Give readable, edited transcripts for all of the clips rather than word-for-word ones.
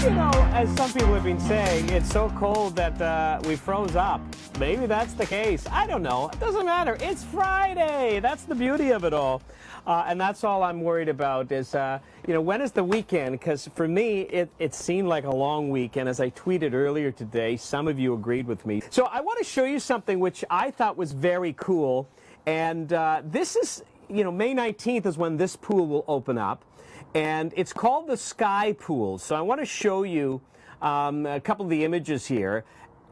You know, as some people have been saying, it's so cold that we froze up. Maybe that's the case. I don't know. It doesn't matter. It's Friday. That's the beauty of it all. And that's all I'm worried about is, you know, when is the weekend? Because for me, it seemed like a long weekend. As I tweeted earlier today, some of you agreed with me. So I want to show you something which I thought was very cool. And this is, you know, May 19th is when this pool will open up. And it's called the Sky Pool. So I want to show you a couple of the images here.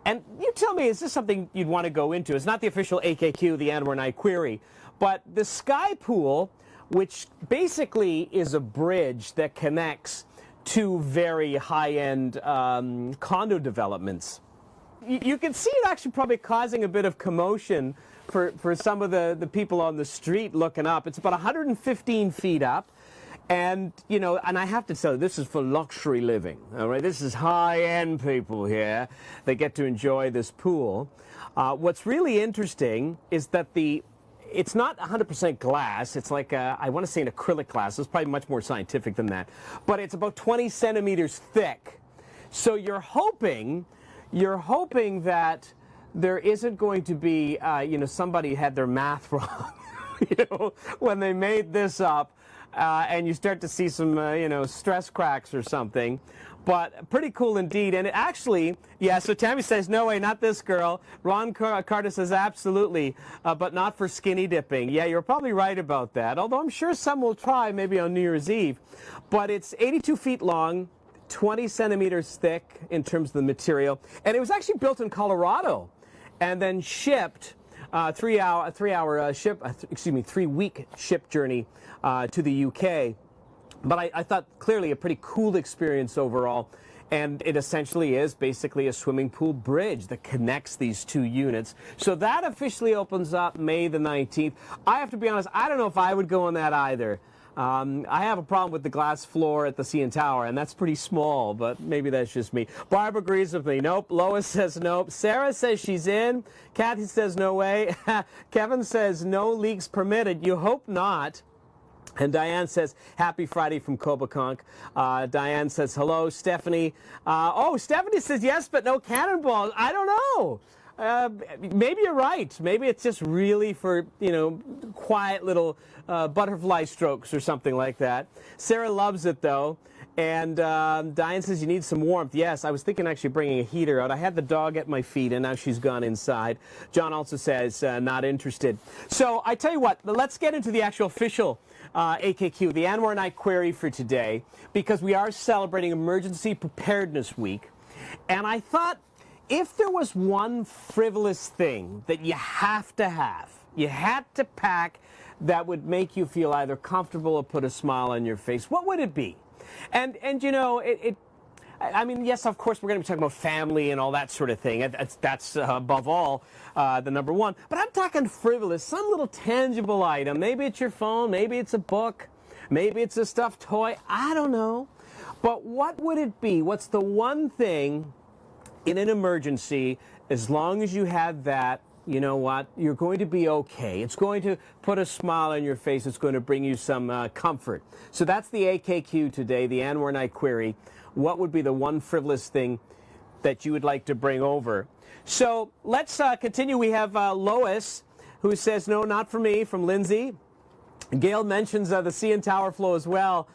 And you tell me, is this something you'd want to go into? It's not the official AKQ, the Anwar Knight Query. But the Sky Pool, which basically is a bridge that connects two very high-end condo developments. You can see it actually probably causing a bit of commotion for some of the people on the street looking up. It's about 115 feet up. And, you know, and I have to tell you, this is for luxury living, all right? This is high-end people here. They get to enjoy this pool. What's really interesting is that it's not 100% glass. It's like, I want to say an acrylic glass. It's probably much more scientific than that. But it's about 20 centimeters thick. So you're hoping that there isn't going to be, you know, somebody had their math wrong, you know, when they made this up. And you start to see some, you know, stress cracks or something. But pretty cool indeed. And it actually, yeah, so Tammy says, no way, not this girl. Ron Carter says, absolutely, but not for skinny dipping. Yeah, you're probably right about that. Although I'm sure some will try maybe on New Year's Eve. But it's 82 feet long, 20 centimeters thick in terms of the material. And it was actually built in Colorado and then shipped. 3-week ship journey to the UK. But I thought clearly a pretty cool experience overall. And it essentially is basically a swimming pool bridge that connects these two units. So that officially opens up May the 19th. I have to be honest, I don't know if I would go on that either. I have a problem with the glass floor at the CN Tower, and that's pretty small, but maybe that's just me. Barb agrees with me. Nope. Lois says nope. Sarah says she's in. Kathy says no way. Kevin says no leaks permitted. You hope not. And Diane says, happy Friday from Coboconk. Diane says, hello. Stephanie. Oh, Stephanie says yes, but no cannonballs. I don't know. Maybe you're right. Maybe it's just really for, you know, quiet little butterfly strokes or something like that. Sarah loves it, though. And Diane says you need some warmth. Yes, I was thinking actually bringing a heater out. I had the dog at my feet, and now she's gone inside. John also says not interested. So I tell you what, let's get into the actual official AKQ, the Anwar Knight Query for today, because we are celebrating Emergency Preparedness Week. And I thought, if there was one frivolous thing that you have, you had to pack that would make you feel either comfortable or put a smile on your face, what would it be? And you know, I mean, yes, of course, we're going to be talking about family and all that sort of thing. That's above all the number one. But I'm talking frivolous, some little tangible item. Maybe it's your phone, maybe it's a book, maybe it's a stuffed toy. I don't know. But what would it be? What's the one thing in an emergency, as long as you have that, you know what, you're going to be okay. It's going to put a smile on your face. It's going to bring you some comfort. So that's the AKQ today, the Anwar Knight Query. What would be the one frivolous thing that you would like to bring over? So let's continue. We have Lois, who says, no, not for me, from Lindsay. Gail mentions the CN Tower flow as well.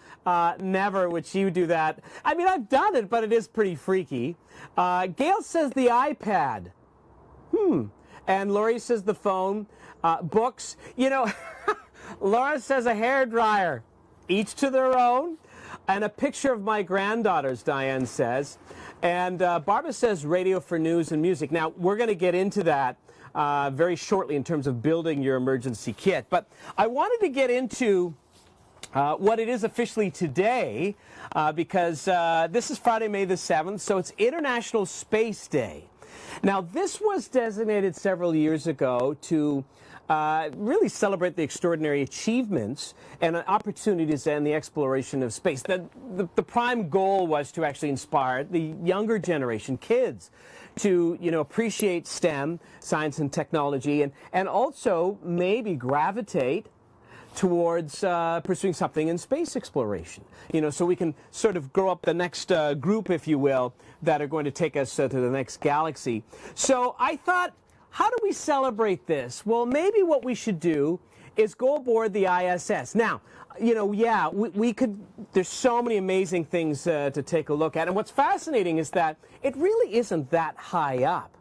Never would she do that. I mean, I've done it, but it is pretty freaky. Gail says the iPad. And Lori says the phone. Books. You know, Laura says a hairdryer. Each to their own. And a picture of my granddaughters, Diane says. And Barbara says radio for news and music. Now, we're going to get into that very shortly in terms of building your emergency kit. But I wanted to get into what it is officially today because this is Friday, May the 7th, so it's International Space Day. Now, this was designated several years ago to really celebrate the extraordinary achievements and opportunities in the exploration of space. The prime goal was to actually inspire the younger generation, kids, to, you know, appreciate STEM, science and technology, and also maybe gravitate towards pursuing something in space exploration. You know, so we can sort of grow up the next group, if you will, that are going to take us to the next galaxy. So I thought, how do we celebrate this? Well, maybe what we should do is go aboard the ISS. Now, you know, yeah, we could, there's so many amazing things to take a look at. And what's fascinating is that it really isn't that high up.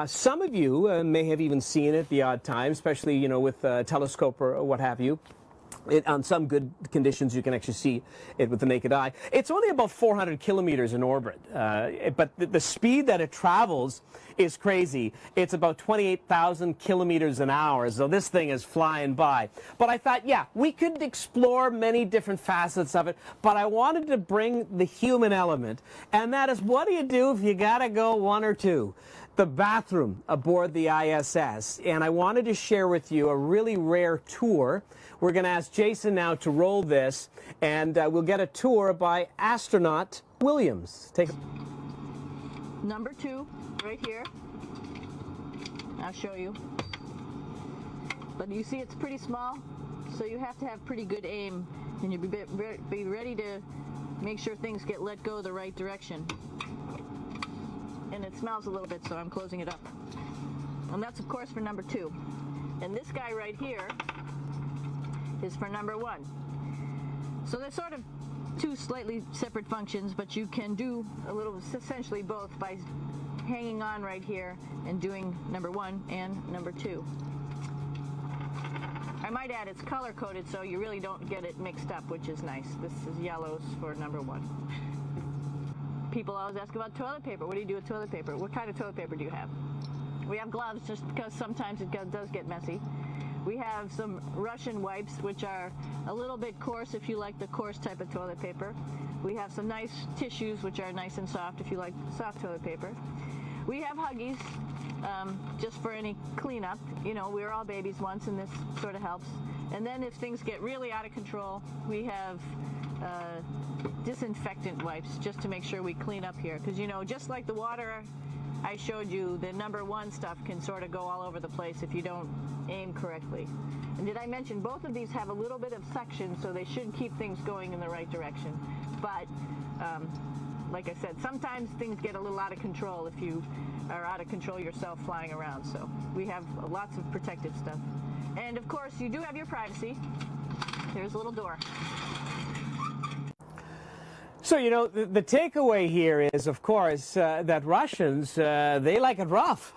Some of you may have even seen it the odd time, especially, you know, with a telescope or what have you. On some good conditions, you can actually see it with the naked eye. It's only about 400 kilometers in orbit, but the speed that it travels is crazy. It's about 28,000 kilometers an hour, so this thing is flying by. But I thought, yeah, we could explore many different facets of it, but I wanted to bring the human element, and that is, what do you do if you gotta go one or two? The bathroom aboard the ISS, and I wanted to share with you a really rare tour. We're going to ask Jason now to roll this, and we'll get a tour by astronaut Williams. Take Number 2, right here. I'll show you. But you see it's pretty small, so you have to have pretty good aim, and you be ready to make sure things get let go the right direction. And it smells a little bit, so I'm closing it up. And that's, of course, for number 2. And this guy right here is for number 1. So they're sort of two slightly separate functions, but you can do a little, essentially both, by hanging on right here and doing number 1 and number 2. I might add it's color-coded, so you really don't get it mixed up, which is nice. This is yellows for number 1. People always ask about toilet paper. What do you do with toilet paper? What kind of toilet paper do you have? We have gloves, just because sometimes it does get messy. We have some Russian wipes, which are a little bit coarse if you like the coarse type of toilet paper. We have some nice tissues, which are nice and soft if you like soft toilet paper. We have Huggies, just for any cleanup. You know, we were all babies once, and this sort of helps. And then if things get really out of control, we have disinfectant wipes, just to make sure we clean up here. Because, you know, just like the water I showed you, the number 1 stuff can sort of go all over the place if you don't aim correctly. And did I mention both of these have a little bit of suction, so they should keep things going in the right direction. But like I said, sometimes things get a little out of control if you are out of control yourself flying around. So we have lots of protective stuff. And of course, you do have your privacy. Here's a little door. So, you know, the takeaway here is, of course, that Russians, they like it rough.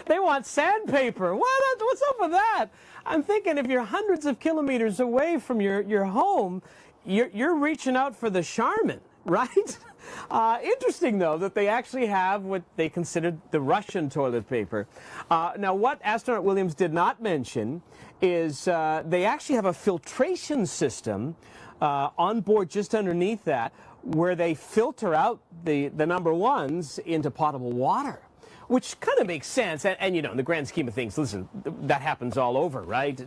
They want sandpaper. What's up with that? I'm thinking if you're hundreds of kilometers away from your home, you're reaching out for the Charmin, right? Interesting, though, that they actually have what they considered the Russian toilet paper. Now, what astronaut Williams did not mention is they actually have a filtration system on board just underneath that, where they filter out the number 1s into potable water, which kind of makes sense. And, you know, in the grand scheme of things, listen, that happens all over, right?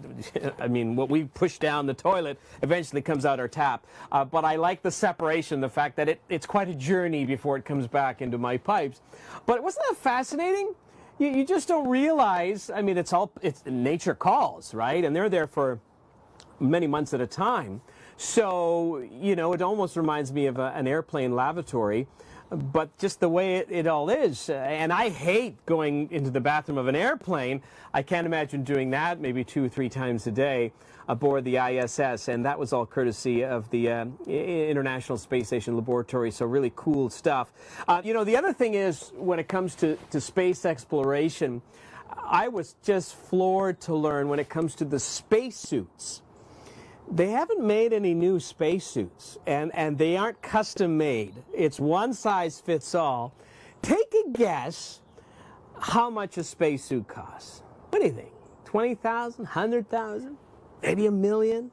I mean, what we push down the toilet eventually comes out our tap. But I like the separation, the fact that it's quite a journey before it comes back into my pipes. But wasn't that fascinating? You just don't realize, I mean, it's nature calls, right? And they're there for many months at a time. So, you know, it almost reminds me of an airplane lavatory, but just the way it all is. And I hate going into the bathroom of an airplane. I can't imagine doing that maybe 2 or 3 times a day aboard the ISS. And that was all courtesy of the International Space Station Laboratory. So really cool stuff. You know, the other thing is, when it comes to space exploration, I was just floored to learn when it comes to the spacesuits. They haven't made any new spacesuits, and they aren't custom made. It's one size fits all. Take a guess how much a spacesuit costs. What do you think? 20,000, 100,000, maybe $1 million?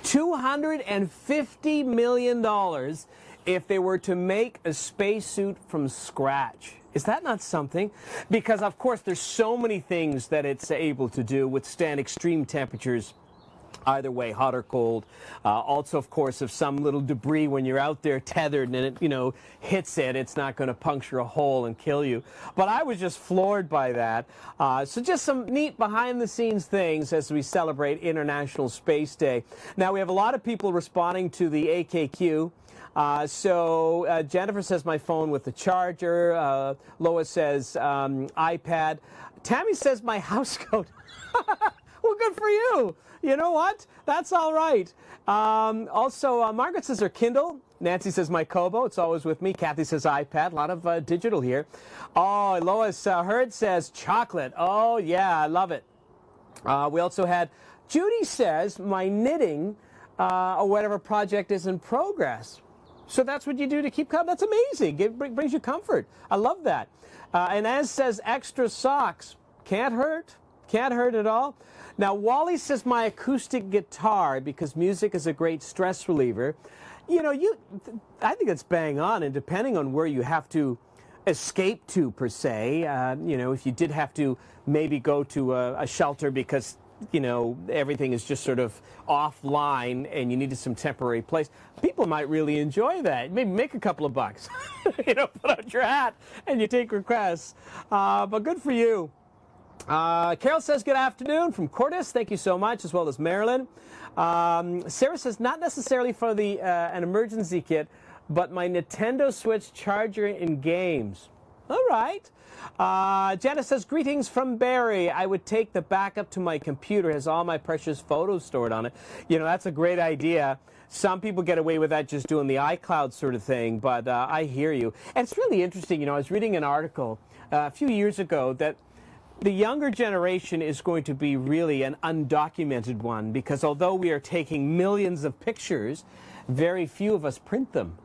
$250 million if they were to make a spacesuit from scratch. Is that not something? Because, of course, there's so many things that it's able to do, withstand extreme temperatures, either way, hot or cold. Also, of course, if some little debris when you're out there tethered and it, hits it, it's not going to puncture a hole and kill you. But I was just floored by that. So just some neat behind-the-scenes things as we celebrate International Space Day. Now, we have a lot of people responding to the AKQ. So Jennifer says my phone with the charger. Lois says iPad. Tammy says my house coat. Well, good for you. You know what? That's all right. Also, Margaret says her Kindle. Nancy says my Kobo. It's always with me. Kathy says iPad. A lot of digital here. Oh, Lois Hurd says chocolate. Oh, yeah, I love it. We also had Judy says my knitting or whatever project is in progress. So that's what you do to keep calm. That's amazing. It brings you comfort. I love that. And as says extra socks. Can't hurt. Can't hurt at all. Now, Wally says my acoustic guitar because music is a great stress reliever. I think it's bang on, and depending on where you have to escape to, per se, if you did have to maybe go to a shelter because, everything is just sort of offline and you needed some temporary place, people might really enjoy that. Maybe make a couple of bucks, put out your hat and you take requests. But good for you. Carol says good afternoon from Cordis. Thank you so much, as well as Marilyn. Sarah says not necessarily for the an emergency kit, but my Nintendo Switch charger and games. All right. Janice says greetings from Barrie. I would take the backup to my computer. It has all my precious photos stored on it. That's a great idea. Some people get away with that just doing the iCloud sort of thing, but I hear you. And it's really interesting. I was reading an article a few years ago that the younger generation is going to be really an undocumented one because although we are taking millions of pictures, very few of us print them.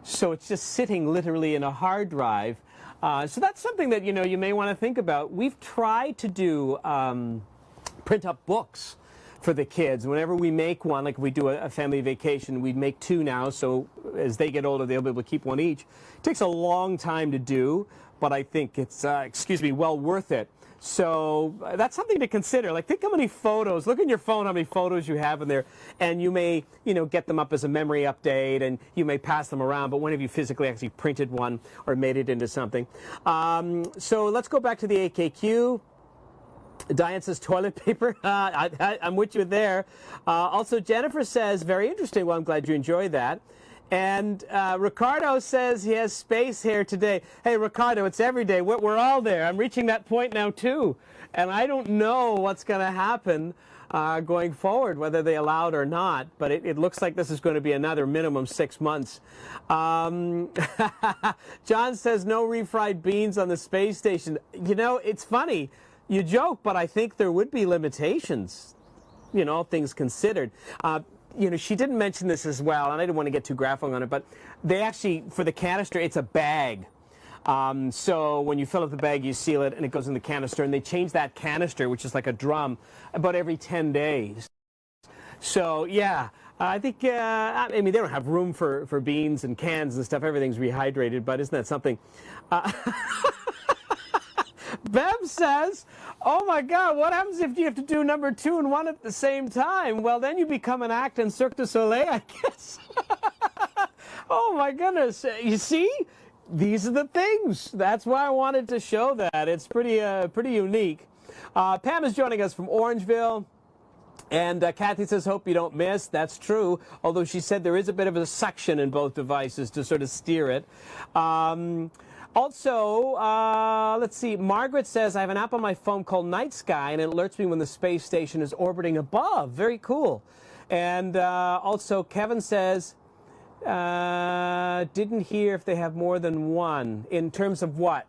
So it's just sitting literally in a hard drive. So that's something that, you may want to think about. We've tried to do print up books for the kids. Whenever we make one, like we do a family vacation, we make two now. So as they get older, they'll be able to keep one each. It takes a long time to do, but I think it's, well worth it. So that's something to consider. Like, think how many photos, look in your phone how many photos you have in there, and you may, get them up as a memory update, and you may pass them around, but when have you physically actually printed one or made it into something? So let's go back to the AKQ. Diane says toilet paper. I'm with you there. Also, Jennifer says, very interesting. Well, I'm glad you enjoyed that. And Ricardo says he has space here today. Hey, Ricardo, it's every day. We're all there. I'm reaching that point now, too. And I don't know what's going to happen going forward, whether they allow it or not. But it looks like this is going to be another minimum 6 months. John says no refried beans on the space station. It's funny. You joke, but I think there would be limitations, all things considered. She didn't mention this as well, and I didn't want to get too graphic on it, but they actually, for the canister, it's a bag. So when you fill up the bag, you seal it, and it goes in the canister, and they change that canister, which is like a drum, about every 10 days. So, yeah, I think, they don't have room for beans and cans and stuff. Everything's rehydrated, but isn't that something? Bev says, oh my God, what happens if you have to do number 2 and 1 at the same time? Well, then you become an act in Cirque du Soleil, I guess. Oh my goodness. You see? These are the things. That's why I wanted to show that. It's pretty unique. Pam is joining us from Orangeville. And Kathy says, hope you don't miss. That's true, although she said there is a bit of a suction in both devices to sort of steer it. Also, let's see, Margaret says, I have an app on my phone called Night Sky, and it alerts me when the space station is orbiting above. Very cool. And also, Kevin says, didn't hear if they have more than one. In terms of what?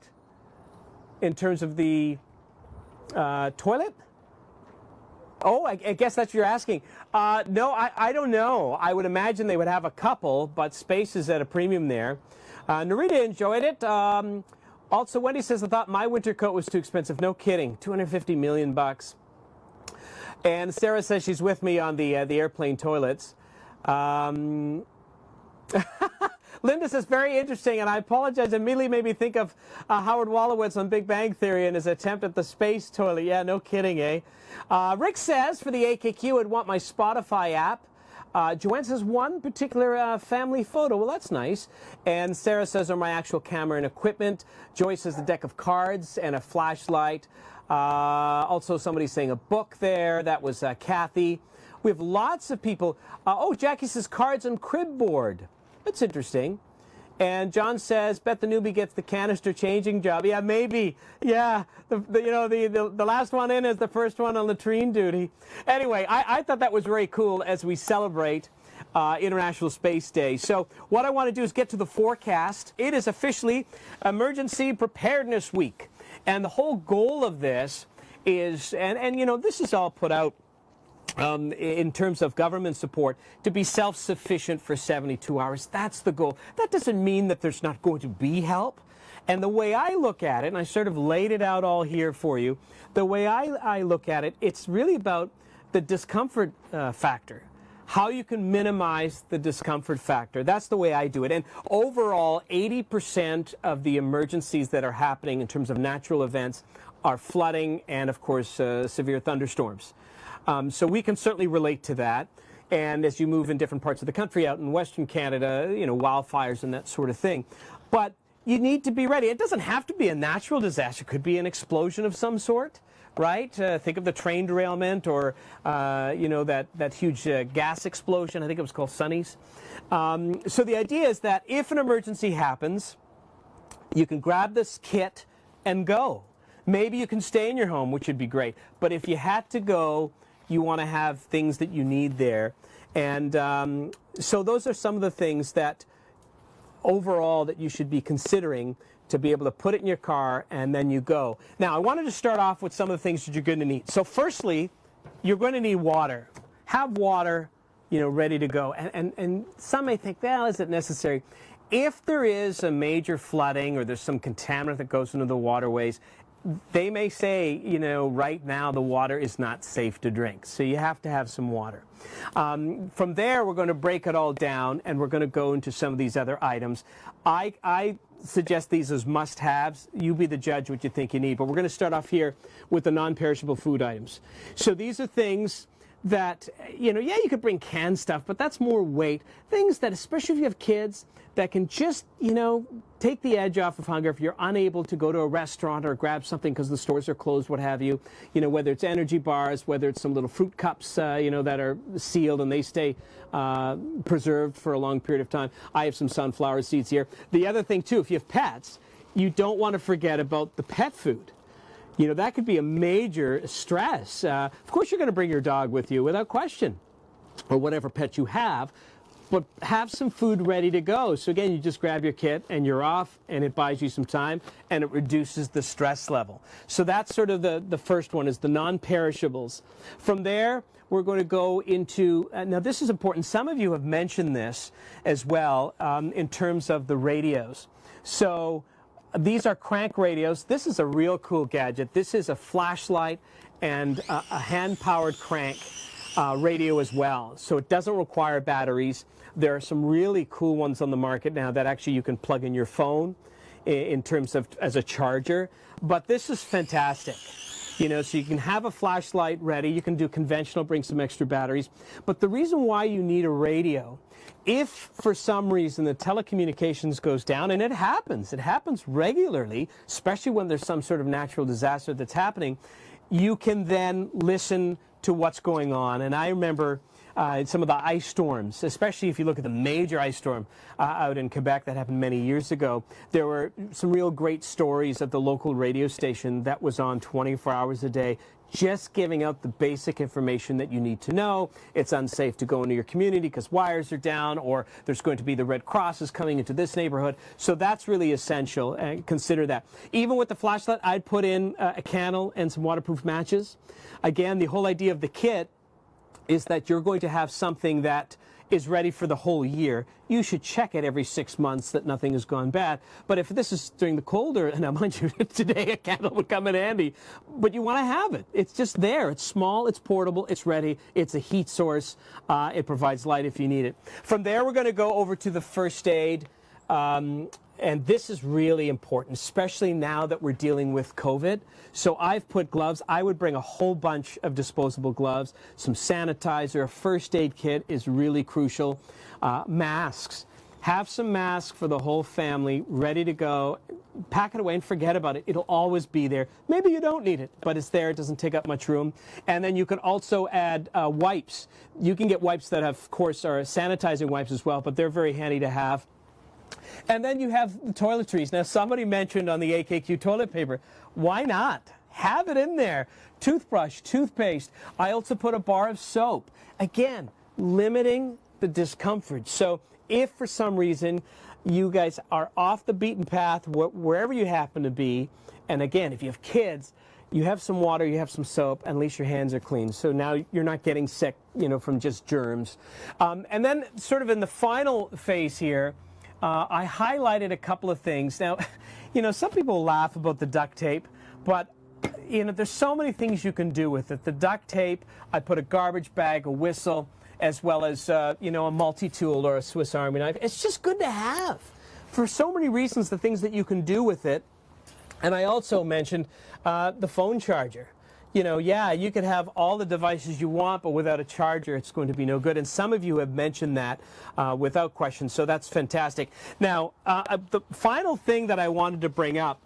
In terms of the toilet? Oh, I guess that's what you're asking. No, I don't know. I would imagine they would have a couple, but space is at a premium there. Narita enjoyed it. Also, Wendy says, I thought my winter coat was too expensive. No kidding. $250 million bucks. And Sarah says she's with me on the airplane toilets. Linda says, very interesting, and I apologize, immediately made me think of Howard Wolowitz on Big Bang Theory and his attempt at the space toilet. Yeah, no kidding, eh? Rick says, for the AKQ, I'd want my Spotify app. Joanne says, one particular family photo. Well, that's nice. And Sarah says, or my actual camera and equipment. Joy says, the deck of cards and a flashlight. Also, somebody saying a book there. That was Kathy. We have lots of people. Oh, Jackie says, cards and crib board. That's interesting. And John says, bet the newbie gets the canister changing job. Yeah, maybe. Yeah, the last one in is the first one on latrine duty. Anyway, I thought that was very cool as we celebrate International Space Day. So what I want to do is get to the forecast. It is officially Emergency Preparedness Week. And the whole goal of this is, and you know, this is all put out in terms of government support, to be self-sufficient for 72 hours. That's the goal. That doesn't mean that there's not going to be help. And the way I look at it, and I sort of laid it out all here for you, the way I look at it, it's really about the discomfort factor. How you can minimize the discomfort factor. That's the way I do it. And overall, 80% of the emergencies that are happening in terms of natural events are flooding and, of course, severe thunderstorms. So we can certainly relate to that. And as you move in different parts of the country, out in Western Canada, you know, wildfires and that sort of thing. But you need to be ready. It doesn't have to be a natural disaster. It could be an explosion of some sort, right? Think of the train derailment or, you know, that huge gas explosion. I think it was called Sunny's. So the idea is that if an emergency happens, you can grab this kit and go. Maybe you can stay in your home, which would be great. But if you had to go, you want to have things that you need there. And so those are some of the things that overall that you should be considering to be able to put it in your car and then you go. Now, I wanted to start off with some of the things that you're going to need. So firstly, you're going to need water. Have water, you know, ready to go. And some may think, well, is it necessary? If there is a major flooding or there's some contaminant that goes into the waterways, they may say, you know, right now the water is not safe to drink. So you have to have some water. From there, we're going to break it all down and we're going to go into some of these other items. I suggest these as must-haves. You be the judge what you think you need. But we're going to start off here with the non-perishable food items. So these are things that, you know, yeah, you could bring canned stuff, but that's more weight. Things that, especially if you have kids, that can just, you know, take the edge off of hunger if you're unable to go to a restaurant or grab something because the stores are closed, what have you. You know, whether it's energy bars, whether it's some little fruit cups, you know, that are sealed and they stay preserved for a long period of time. I have some sunflower seeds here. The other thing, too, if you have pets, you don't want to forget about the pet food. You know, that could be a major stress. Of course, you're going to bring your dog with you without question, or whatever pet you have. But have some food ready to go. So again, you just grab your kit and you're off, and it buys you some time and it reduces the stress level. So that's sort of the first one, is the non-perishables. From there, we're going to go into, now this is important, some of you have mentioned this as well in terms of the radios. So these are crank radios. This is a real cool gadget. This is a flashlight and a hand-powered crank radio as well. So it doesn't require batteries. There are some really cool ones on the market now that actually you can plug in your phone in terms of as a charger. But this is fantastic. You know, so you can have a flashlight ready. You can do conventional, bring some extra batteries. But the reason why you need a radio, if for some reason the telecommunications goes down, and it happens regularly, especially when there's some sort of natural disaster that's happening, you can then listen to what's going on. And I remember some of the ice storms, especially if you look at the major ice storm out in Quebec that happened many years ago. There were some real great stories at the local radio station that was on 24 hours a day, just giving out the basic information that you need to know. It's unsafe to go into your community because wires are down, or there's going to be the Red Cross is coming into this neighborhood. So that's really essential, and consider that. Even with the flashlight, I'd put in a candle and some waterproof matches. Again, the whole idea of the kit is that you're going to have something that is ready for the whole year. You should check it every 6 months that nothing has gone bad. But if this is during the colder, and I mind you, today a candle would come in handy, but you want to have it. It's just there. It's small, it's portable, it's ready, it's a heat source. It provides light if you need it. From there, we're going to go over to the first aid. And this is really important, especially now that we're dealing with COVID. So I've put gloves. I would bring a whole bunch of disposable gloves, some sanitizer, a first aid kit is really crucial. Masks. Have some masks for the whole family ready to go. Pack it away and forget about it. It'll always be there. Maybe you don't need it, but it's there. It doesn't take up much room. And then you can also add wipes. You can get wipes that, of course, are sanitizing wipes as well, but they're very handy to have. And then you have the toiletries. Now, somebody mentioned on the AKQ toilet paper. Why not? Have it in there. Toothbrush, toothpaste. I also put a bar of soap. Again, limiting the discomfort. So if for some reason you guys are off the beaten path, wherever you happen to be, and again, if you have kids, you have some water, you have some soap, and at least your hands are clean. So now you're not getting sick, from just germs. And then sort of in the final phase here, I highlighted a couple of things. Now, some people laugh about the duct tape, but there's so many things you can do with it. The duct tape, I put a garbage bag, a whistle, as well as, a multi-tool or a Swiss Army knife. It's just good to have for so many reasons, the things that you can do with it. And I also mentioned the phone charger. You could have all the devices you want, but without a charger, it's going to be no good. And some of you have mentioned that without question, so that's fantastic. Now, the final thing that I wanted to bring up,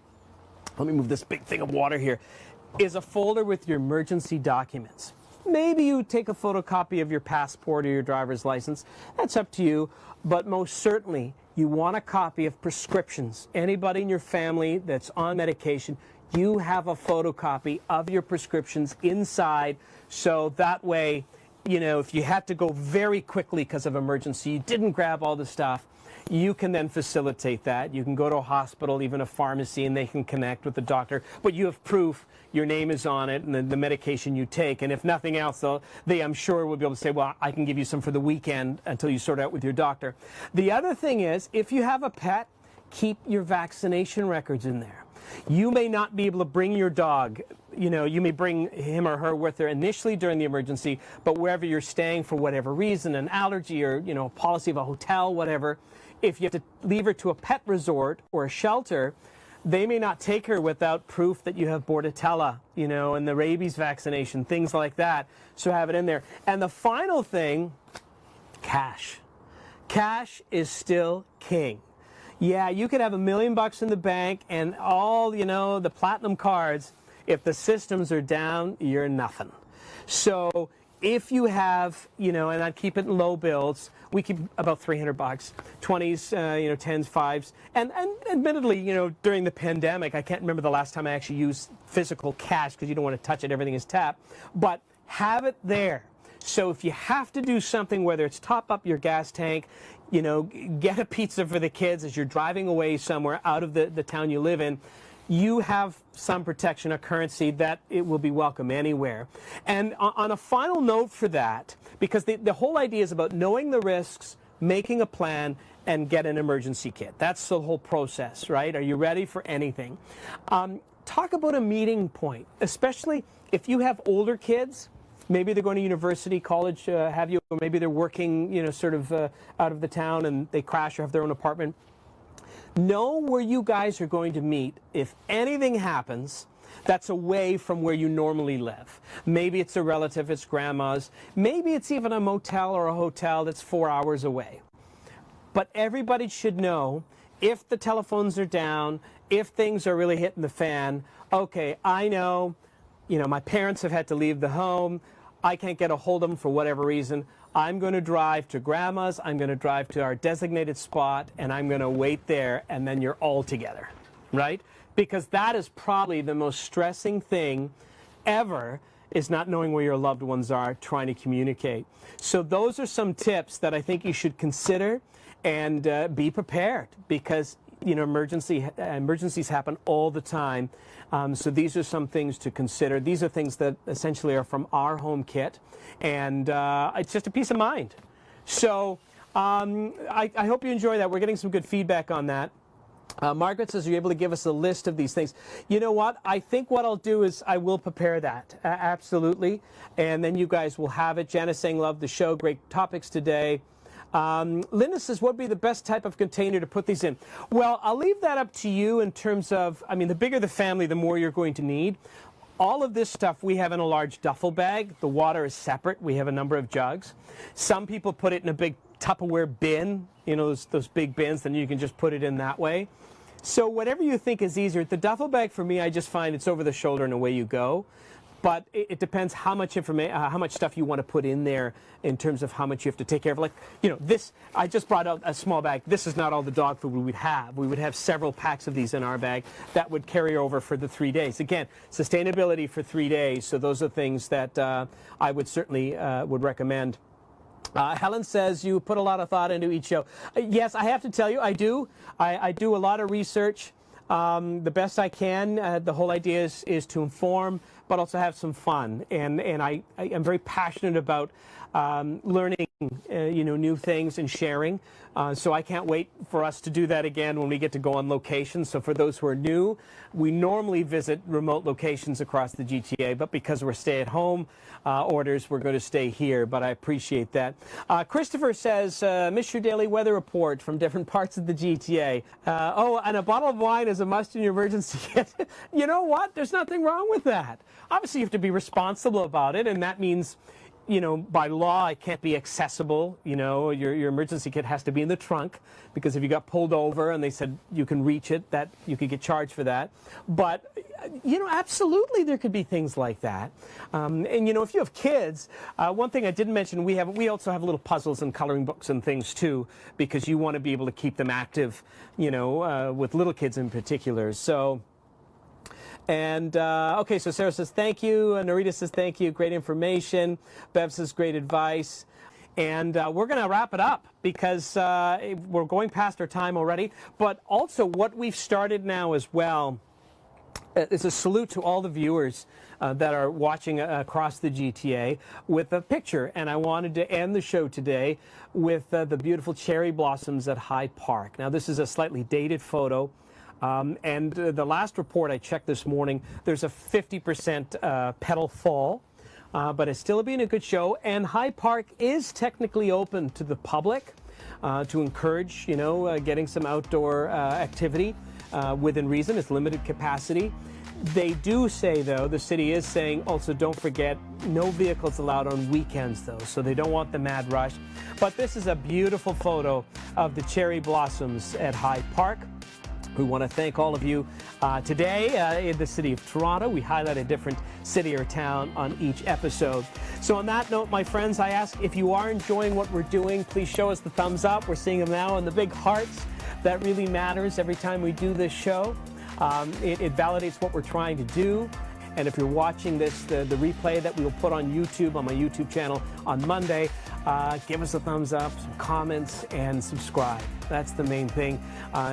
let me move this big thing of water here, is a folder with your emergency documents. Maybe you take a photocopy of your passport or your driver's license. That's up to you. But most certainly, you want a copy of prescriptions. Anybody in your family that's on medication, you have a photocopy of your prescriptions inside. So that way, if you had to go very quickly because of emergency, you didn't grab all the stuff, you can then facilitate that. You can go to a hospital, even a pharmacy, and they can connect with the doctor. But you have proof, your name is on it, and the medication you take. And if nothing else, they, I'm sure, will be able to say, well, I can give you some for the weekend until you sort out with your doctor. The other thing is, if you have a pet, keep your vaccination records in there. You may not be able to bring your dog, you may bring him or her with her initially during the emergency, but wherever you're staying for whatever reason, an allergy or, a policy of a hotel, whatever, if you have to leave her to a pet resort or a shelter, they may not take her without proof that you have Bordetella, and the rabies vaccination, things like that. So have it in there. And the final thing, cash. Cash is still king. Yeah, you could have $1 million in the bank and all, the platinum cards. If the systems are down, you're nothing. So if you have, and I'd keep it in low bills, we keep about $300, 20s, 10s, 5s. And admittedly, during the pandemic, I can't remember the last time I actually used physical cash because you don't want to touch it, everything is tapped. But have it there. So if you have to do something, whether it's top up your gas tank, get a pizza for the kids as you're driving away somewhere out of the town you live in, you have some protection, a currency that it will be welcome anywhere. And on a final note for that, because the whole idea is about knowing the risks, making a plan, and get an emergency kit. That's the whole process, right? Are you ready for anything? Talk about a meeting point, especially if you have older kids. Maybe they're going to university, college, have you, or maybe they're working, sort of out of the town and they crash or have their own apartment. Know where you guys are going to meet if anything happens that's away from where you normally live. Maybe it's a relative, it's grandma's. Maybe it's even a motel or a hotel that's 4 hours away. But everybody should know if the telephones are down, if things are really hitting the fan, okay, I know, my parents have had to leave the home. I can't get a hold of them for whatever reason. I'm going to drive to grandma's, I'm going to drive to our designated spot, and I'm going to wait there, and then you're all together, right? Because that is probably the most stressing thing ever, is not knowing where your loved ones are, trying to communicate. So those are some tips that I think you should consider and be prepared, because emergencies happen all the time. So these are some things to consider. These are things that essentially are from our home kit, and it's just a peace of mind. So I hope you enjoy that. We're getting some good feedback on that. Margaret says, are you able to give us a list of these things? You know what? I think what I'll do is I will prepare that. Absolutely. And then you guys will have it. Janice saying, love the show. Great topics today. Linda says, what would be the best type of container to put these in? Well, I'll leave that up to you in terms of, I mean, the bigger the family, the more you're going to need. All of this stuff we have in a large duffel bag. The water is separate. We have a number of jugs. Some people put it in a big Tupperware bin, you know, those big bins, then you can just put it in that way. So whatever you think is easier. The duffel bag, for me, I just find it's over the shoulder and away you go. But it depends how much information, how much stuff you want to put in there in terms of how much you have to take care of. Like, you know, this, I just brought out a small bag. This is not all the dog food we would have. We would have several packs of these in our bag that would carry over for the 3 days. Again, sustainability for 3 days. So those are things that I would certainly would recommend. Helen says you put a lot of thought into each show. Yes, I have to tell you, I do. I do a lot of research. The best I can. The whole idea is to inform, but also have some fun. And I am very passionate about learning, you know, new things and sharing. So I can't wait for us to do that again when we get to go on location. So for those who are new, we normally visit remote locations across the GTA, but because we're stay-at-home orders, we're going to stay here. But I appreciate that. Christopher says, miss your daily weather report from different parts of the GTA. Oh, and a bottle of wine is a must in your emergency kit. You know what? There's nothing wrong with that. Obviously, you have to be responsible about it, and that means, you know, by law, it can't be accessible. You know, your emergency kit has to be in the trunk, because if you got pulled over and they said you can reach it, that you could get charged for that. But, you know, absolutely there could be things like that. And, you know, if you have kids, one thing I didn't mention, we also have little puzzles and coloring books and things too, because you want to be able to keep them active, you know, with little kids in particular. So. And, okay, so Sarah says thank you. Narita says thank you. Great information. Bev says great advice. And we're going to wrap it up because we're going past our time already. But also what we've started now as well is a salute to all the viewers that are watching across the GTA with a picture. And I wanted to end the show today with the beautiful cherry blossoms at Hyde Park. Now, this is a slightly dated photo. And the last report I checked this morning, there's a 50% petal fall, but it's still been a good show. And Hyde Park is technically open to the public to encourage, you know, getting some outdoor activity within reason. It's limited capacity. They do say, though, the city is saying also don't forget, no vehicles allowed on weekends, though, so they don't want the mad rush. But this is a beautiful photo of the cherry blossoms at Hyde Park. We want to thank all of you. Today in the city of Toronto, we highlight a different city or town on each episode. So on that note, my friends, I ask if you are enjoying what we're doing, please show us the thumbs up. We're seeing them now in the big hearts. That really matters every time we do this show. It validates what we're trying to do. And if you're watching this, the replay that we'll put on YouTube, on my YouTube channel on Monday, give us a thumbs up, some comments, and subscribe. That's the main thing,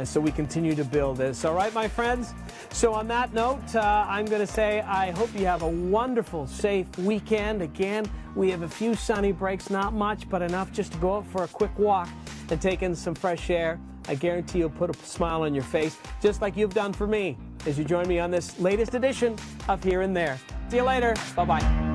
so we continue to build this. All right, my friends? So on that note, I'm going to say I hope you have a wonderful, safe weekend. Again, we have a few sunny breaks, not much, but enough just to go out for a quick walk and take in some fresh air. I guarantee you'll put a smile on your face, just like you've done for me, as you join me on this latest edition of Here and There. See you later. Bye-bye.